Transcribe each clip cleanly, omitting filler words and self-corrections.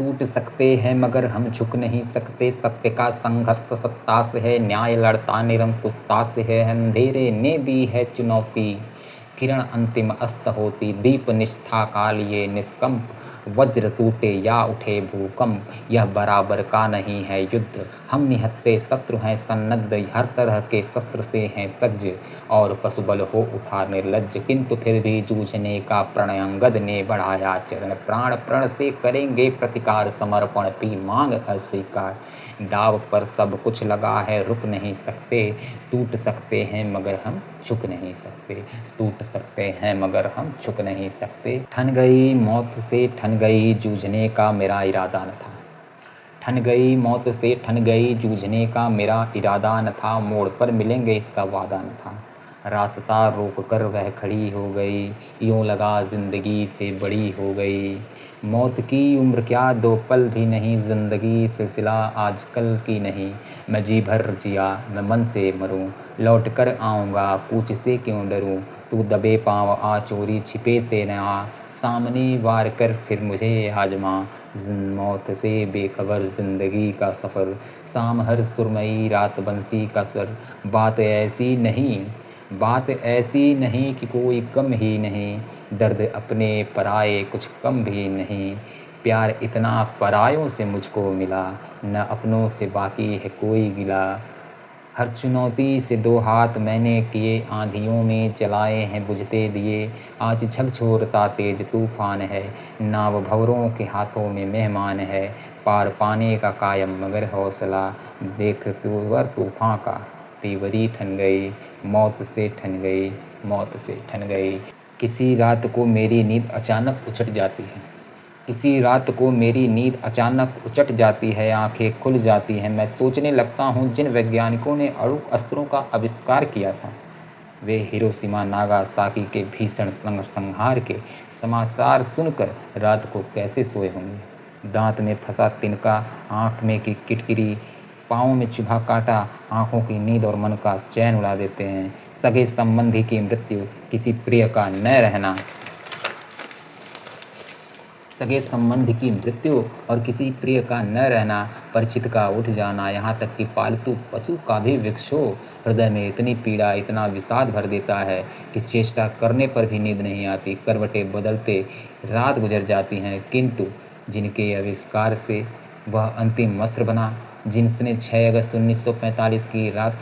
टूट सकते हैं मगर हम झुक नहीं सकते। सत्य का संघर्ष सत्ता से है, न्याय लड़ता निरंकुशता से है। अंधेरे ने दी है चुनौती, किरण अंतिम अस्त होती। दीप निष्ठा का लिए निष्कंप, वज्र टूटे या उठे भूकंप। यह बराबर का नहीं है युद्ध, हम निहत्थे शत्रु हैं सन्नद्ध। हर तरह के शस्त्र से हैं सज्ज, और पशुबल हो उठा निर्लज्ज। किंतु फिर भी जूझने का प्रण अंगद ने बढ़ाया चरण। प्राण प्रण से करेंगे प्रतिकार, समर्पण की मांग अस्वीकार। दाव पर सब कुछ लगा है, रुक नहीं सकते। टूट सकते हैं मगर हम झुक नहीं सकते। टूट सकते हैं मगर हम झुक नहीं सकते। ठन गई मौत से ठन गई, जूझने का मेरा इरादा न था। ठन गई मौत से ठन गई, जूझने का मेरा इरादा न था। मोड़ पर मिलेंगे इसका वादा न था। रास्ता रोक कर वह खड़ी हो गई, यूँ लगा जिंदगी से बड़ी हो गई। मौत की उम्र क्या दो पल भी नहीं, जिंदगी सिलसिला आजकल की नहीं। मैं जी भर जिया मैं मन से मरूं, लौट कर आऊँगा पूछ से क्यों डरूं। तू दबे पाँव आ चोरी छिपे से न आ, सामने वार कर फिर मुझे आजमा। मौत से बेखबर जिंदगी का सफ़र, शाम हर सुरमई रात बंसी का स्वर। बात ऐसी नहीं कि कोई गम ही नहीं, दर्द अपने पराए कुछ कम भी नहीं। प्यार इतना परायों से मुझको मिला, न अपनों से बाकी है कोई गिला। हर चुनौती से दो हाथ मैंने किए, आंधियों में जलाए हैं बुझते दिए। आज झकझोरता तेज तूफान है, नाव भंवरों के हाथों में मेहमान है। पार पाने का कायम मगर हौसला, देख तूवर तूफान का तीवरी ठन गई। मौत से ठन गई, मौत से ठन गई। किसी रात को मेरी नींद अचानक उचट जाती है, किसी रात को मेरी नींद अचानक उचट जाती है। आंखें खुल जाती हैं, मैं सोचने लगता हूँ जिन वैज्ञानिकों ने अणु अस्त्रों का आविष्कार किया था, वे हिरोशिमा नागासाकी के भीषण संहार के समाचार सुनकर रात को कैसे सोए होंगे। दांत में फंसा तिनका, आँख में की किटकिरी, पाँव में चुभा कांटा, आँखों की नींद और मन का चैन उड़ा देते हैं। सगे संबंधी की मृत्यु, किसी प्रिय का न रहना, सगे संबंधी की मृत्यु और किसी प्रिय का न रहना, परिचित का उठ जाना, यहाँ तक कि पालतू पशु का भी विक्षोभ हृदय में इतनी पीड़ा इतना विषाद भर देता है कि चेष्टा करने पर भी नींद नहीं आती। करवटें बदलते रात गुजर जाती हैं, किंतु जिनके आविष्कार से वह अंतिम अस्त्र बना, जिसने 6 अगस्त 1945 की रात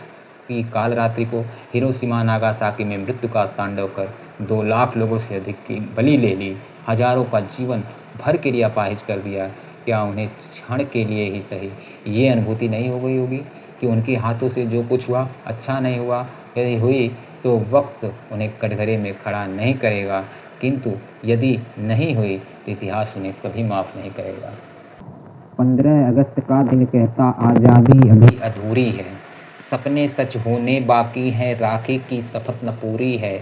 की काल रात्रि को हिरोशिमा नागासाकी में मृत्यु का तांडव कर 2 लाख लोगों से अधिक की बलि ले ली, हजारों का जीवन भर के लिए अपाहिज कर दिया, क्या उन्हें क्षण के लिए ही सही ये अनुभूति नहीं हो गई होगी कि उनके हाथों से जो कुछ हुआ अच्छा नहीं हुआ? यदि हुई तो वक्त उन्हें कटघरे में खड़ा नहीं करेगा, किंतु यदि नहीं हुई तो इतिहास उन्हें कभी माफ़ नहीं करेगा। 15 अगस्त का दिन कहता आज़ादी अभी अधूरी है, सपने सच होने बाकी हैं, राखी की शपथ न पूरी है।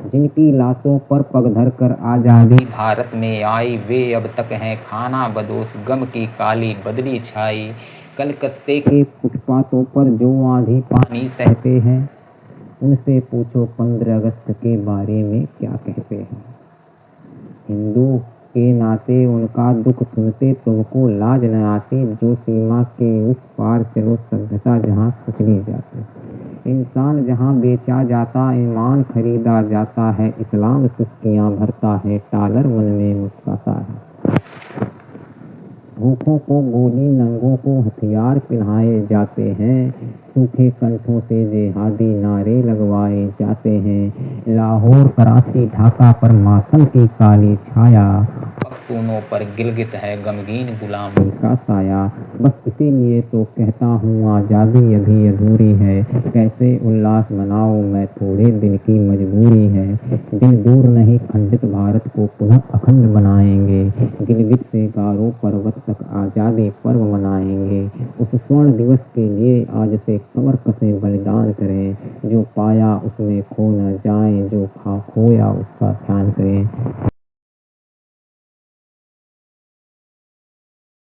जिनकी लाशों पर पग धर कर आज़ादी भारत में आई, वे अब तक हैं खाना बदोश, गम की काली बदली छाई। कलकत्ते के फुटपाथों पर जो आंधी पानी सहते हैं, उनसे पूछो 15 अगस्त के बारे में क्या कहते हैं। हिंदू के नाते उनका दुख सुनते तुमको लाज न आती, जो सीमा के उस पार चलो सभ्यता जहाँ कुछ नहीं जाती। इंसान जहाँ बेचा जाता, ईमान खरीदा जाता है, इस्लाम सुस्तियाँ भरता है, डॉलर मन में मुस्कुराता है। भूखों को गोली, नंगों को हथियार पिन्हाए जाते हैं, सूखे कंठों से जिहादी नारे लगवाए जाते हैं। लाहौर, कराची, ढाका पर मातम की काली छाया, पख्तूनों पर गिलगित है गमगीन गुलामी का साया। बस इसीलिए तो कहता हूँ आज़ादी अभी अधूरी है, कैसे उल्लास मनाओ मैं थोड़े दिन की मजबूरी है। दिन दूर नहीं खंडित भारत को पुनः अखंड बनाएंगे, गिलगित से गारो पर्वत तक आज़ादी पर्व मनाएंगे। उस स्वर्ण दिवस के लिए आज से कमर कसे बलिदान करें, जो पाया उसमें खो न जाए, जो खोया उसका ध्यान करें।